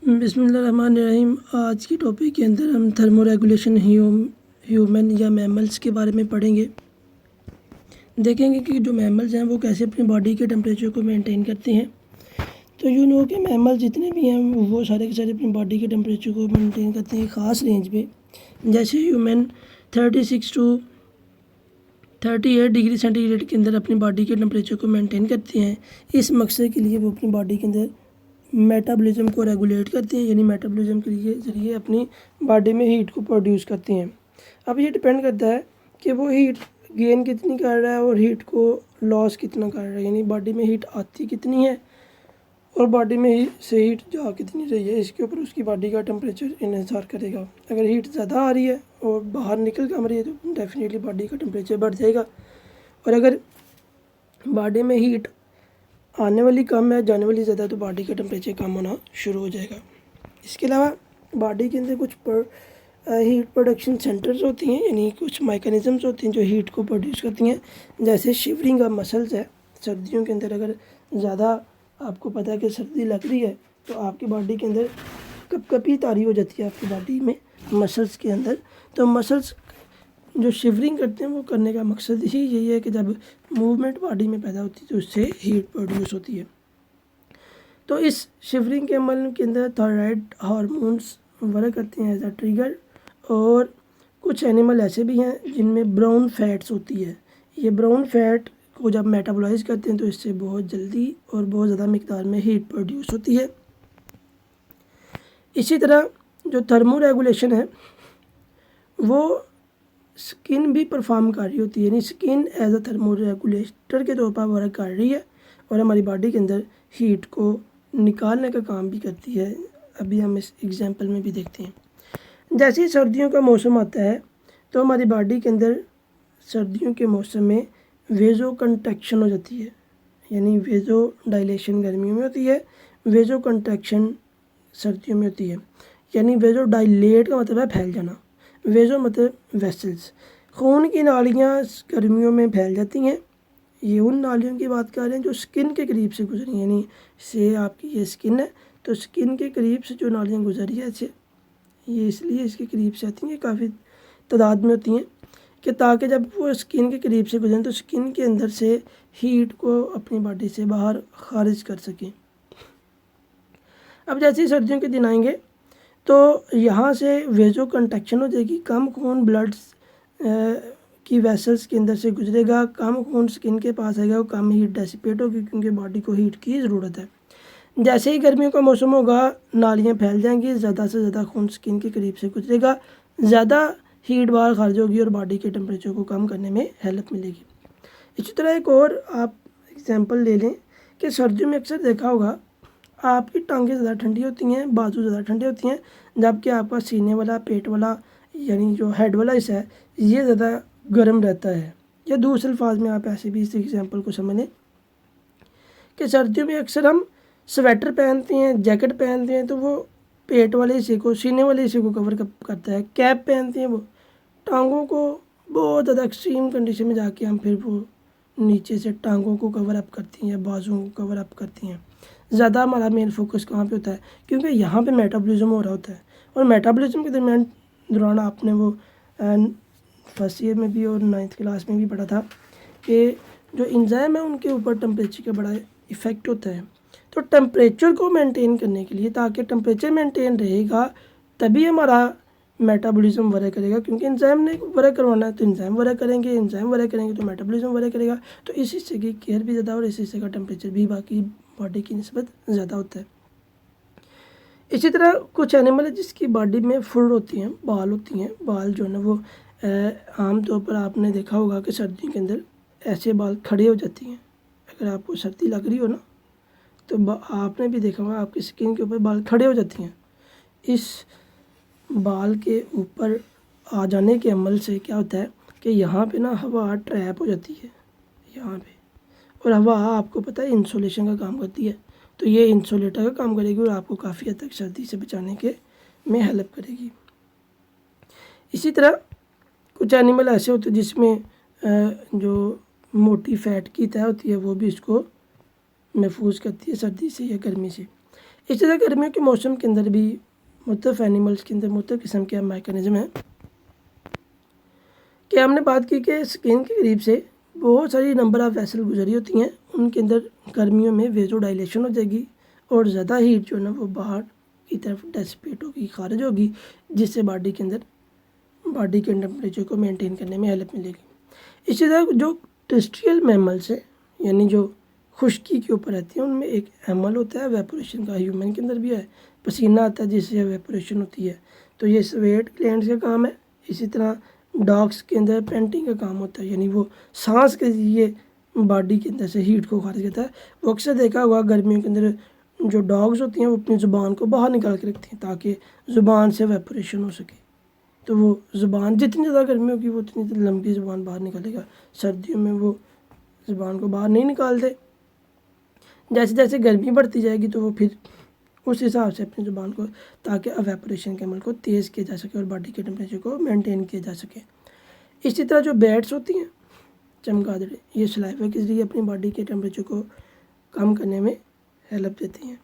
बिस्मिल्लाहिर्रहमानिर्रहीम। आज की टॉपिक के अंदर हम थर्मो रेगुलेशन ह्यूमन या मैमल्स के बारे में पढ़ेंगे। देखेंगे कि जो मैमल्स हैं वो कैसे अपनी बॉडी के टेम्परेचर को मेंटेन करते हैं। तो कि मैमल जितने भी हैं वो सारे के सारे अपनी बॉडी के टेम्परेचर को मेंटेन करते हैं ख़ास रेंज पे। जैसे ह्यूमन 36 टू 38 डिग्री सेंटीग्रेड के अंदर अपनी बॉडी के टेम्परेचर को मेंटेन करते हैं। इस मकसद के लिए वो अपनी बॉडी के अंदर मेटाबॉलिज्म को रेगुलेट करते हैं, यानी मेटाबॉलिज्म के लिए ज़रिए अपनी बॉडी में हीट को प्रोड्यूस करते हैं। अब ये डिपेंड करता है कि वो हीट गेन कितनी कर रहा है और हीट को लॉस कितना कर रहा है, यानी बॉडी में हीट आती कितनी है और बॉडी में से हीट जा कितनी रही है, इसके ऊपर उसकी बॉडी का टेम्परेचर इन्हिसार करेगा। अगर हीट ज़्यादा आ रही है और बाहर निकल कर आ रही है तो डेफिनेटली बॉडी का टेम्परेचर बढ़ जाएगा, और अगर बॉडी में हीट आने वाली कम है जाने वाली ज़्यादा तो बॉडी का टेम्परेचर कम होना शुरू हो जाएगा। इसके अलावा बॉडी के अंदर कुछ हीट प्रोडक्शन सेंटर्स होती हैं, यानी कुछ मैकेनिज़म्स होती हैं जो हीट को प्रोड्यूस करती हैं। जैसे शिवरिंग ऑफ मसल्स है। सर्दियों के अंदर अगर ज़्यादा आपको पता है कि सर्दी लग रही है तो आपकी बॉडी के अंदर कपकपी तारी हो जाती है आपकी बॉडी में मसल्स के अंदर। तो मसल्स जो शिवरिंग करते हैं वो करने का मकसद ही यही है कि जब मूवमेंट बॉडी में पैदा होती है तो उससे हीट प्रोड्यूस होती है। तो इस शिवरिंग के अमल के अंदर थायराइड हार्मोन्स वर्क करते हैं एज अ ट्रिगर, और कुछ एनिमल ऐसे भी हैं जिनमें ब्राउन फैट्स होती है। ये ब्राउन फैट को जब मेटाबोलाइज करते हैं तो इससे बहुत जल्दी और बहुत ज़्यादा मिकदार में हीट प्रोड्यूस होती है। इसी तरह जो थर्मो रेगुलेशन है वो स्किन भी परफॉर्म कर रही होती है, यानी skin as a thermoregulator के तौर पर वर्क कर रही है और हमारी बॉडी के अंदर हीट को निकालने का काम भी करती है। अभी हम इस एग्जांपल में भी देखते हैं। जैसे ही सर्दियों का मौसम आता है तो हमारी बॉडी के अंदर सर्दियों के मौसम में वेजो कंट्रैक्शन हो जाती है, यानी वेजो डायलेशन गर्मियों में होती है, वेजो कंट्रैक्शन सर्दियों में होती है। यानी वेजो डायलेट का मतलब है फैल जाना, वेजो मतलब वेसल्स। खून की नालियाँ गर्मियों में फैल जाती हैं। ये उन नालियों की बात कर रहे हैं जो स्किन के करीब से गुजरी, यानी से आपकी ये स्किन है तो स्किन के करीब से जो नालियाँ गुजरी है ऐसे, ये इसलिए इसके करीब से आती हैं, काफ़ी तादाद में होती हैं कि ताकि जब वो स्किन के करीब से गुजरें तो स्किन के अंदर से हीट को अपनी बॉडी से बाहर खारिज कर सकें। अब जैसे ही सर्दियों के दिन आएंगे तो यहाँ से वेजो कंट्रैक्शन हो जाएगी, कम खून ब्लड की वेसल्स के अंदर से गुजरेगा, कम खून स्किन के पास आएगा और कम हीट डेसिपेट होगी क्योंकि बॉडी को हीट की ज़रूरत है। जैसे ही गर्मियों का मौसम होगा नालियाँ फैल जाएंगी, ज़्यादा से ज़्यादा खून स्किन के करीब से गुजरेगा, ज़्यादा हीट बाहर खारिज होगी और बॉडी के टेम्परेचर को कम करने में हेल्प मिलेगी। इसी तरह एक और आप एग्जांपल ले लें कि सर्दियों में अक्सर देखा होगा आपकी टांगें ज़्यादा ठंडी होती हैं, बाजू ज़्यादा ठंडे होती हैं, जबकि आपका सीने वाला पेट वाला यानी जो हेड वाला हिस्सा है ये ज़्यादा गर्म रहता है। या दूसरे अल्फाज में आप ऐसे भी इस एग्जांपल को समझ लें कि सर्दियों में अक्सर हम स्वेटर पहनते हैं, जैकेट पहनते हैं तो वो पेट वाले हिस्से को, सीने वाले हिस्से को कवर करता है। कैप पहनते हैं वो टांगों को बहुत ज़्यादा एक्सट्रीम कंडीशन में जाके हम फिर वो नीचे से टांगों को कवर अप करती हैं, बाजुओं को कवर अप करती हैं। ज़्यादा हमारा मेन फोकस कहाँ पे होता है क्योंकि यहाँ पे मेटाबॉलिज्म हो रहा होता है, और मेटाबॉलिज्म के दौरान आपने वो फर्स्ट ईयर में भी और 9th क्लास में भी पढ़ा था कि जो एंजाइम है उनके ऊपर टेम्परेचर का बड़ा इफ़ेक्ट होता है। तो टेम्परेचर को मेंटेन करने के लिए, ताकि टेम्परेचर मेंटेन रहेगा तभी हमारा मेटाबॉलिज्म वर्क करेगा, क्योंकि एंजाइम ने वर्क करवाना है तो एंजाइम वर्क करेंगे, एंजाइम वर्क करेंगे तो मेटाबॉलिज्म वर्क करेगा। तो इस हिस्से की केयर भी ज़्यादा और इस हिस्से का टेम्परेचर भी बाकी बॉडी की निस्बत ज़्यादा होता है। इसी तरह कुछ एनिमल है जिसकी बॉडी में फुर होती हैं, बाल होती हैं। बाल जो है ना वो आम तौर पर आपने देखा होगा कि सर्दियों के अंदर ऐसे बाल खड़े हो जाती हैं। अगर आपको सर्दी लग रही हो ना तो आपने भी देखा होगा आपकी स्किन के ऊपर बाल खड़े हो जाती हैं। इस बाल के ऊपर आ जाने के अमल से क्या होता है कि यहाँ पे ना हवा ट्रैप हो जाती है यहाँ पे, और हवा आपको पता है इंसुलेशन का काम करती है, तो ये इंसुलेटर का काम करेगी और आपको काफ़ी हद तक सर्दी से बचाने के में हेल्प करेगी। इसी तरह कुछ एनिमल ऐसे होते हैं जिसमें जो मोटी फैट की तय होती है वो भी इसको महफूज करती है सर्दी से या गर्मी से। इसी तरह गर्मियों के मौसम के अंदर भी मुख्तलिफ एनिमल्स के अंदर मुख्तलिफ किस्म के मैकेनिज़्म हैं कि हमने बात की कि स्किन के करीब से बहुत सारी नंबर ऑफ़ वेसल गुजरी होती हैं, उनके अंदर गर्मियों में वेजो डायलेशन हो जाएगी और ज़्यादा हीट जो है ना वो बाहर की तरफ डेसिपेट होगी, खारिज होगी, जिससे बॉडी के टेम्परेचर को मेंटेन करने में हेल्प मिलेगी। इसी तरह जो टेरेस्ट्रियल मैमल्स है यानी जो खुश्की के ऊपर रहती हैं, उनमें एक एमल होता है वेपोरेशन का, ह्यूमन के अंदर भी है, पसीना आता है जिससे वेपोरेशन होती है, तो ये स्वेट ग्लैंड्स का काम है। इसी तरह डॉग्स के अंदर पेंटिंग का काम होता है, यानी वो सांस के ज़रिए बॉडी के अंदर से हीट को खारिज करता है। वो अक्सर देखा हुआ गर्मियों के अंदर जो डॉग्स होती हैं वो अपनी ज़ुबान को बाहर निकाल के रखती हैं ताकि ज़ुबान से वेपोरेशन हो सके। तो वो ज़ुबान जितनी ज़्यादा गर्मी होगी वो उतनी लंबी ज़ुबान बाहर निकलेगा। सर्दियों में वो ज़ुबान को बाहर नहीं निकालते। जैसे जैसे गर्मी बढ़ती जाएगी तो वो फिर उस हिसाब से अपनी ज़ुबान को, ताकि एवेपोरेशन के अमल को तेज़ किया जा सके और बॉडी के टेम्परेचर को मेंटेन किया जा सके। इसी तरह जो बैट्स होती हैं, चमगादड़ें, ये सलाइवा के ज़रिए अपनी बॉडी के टेम्परेचर को कम करने में हेल्प देती हैं।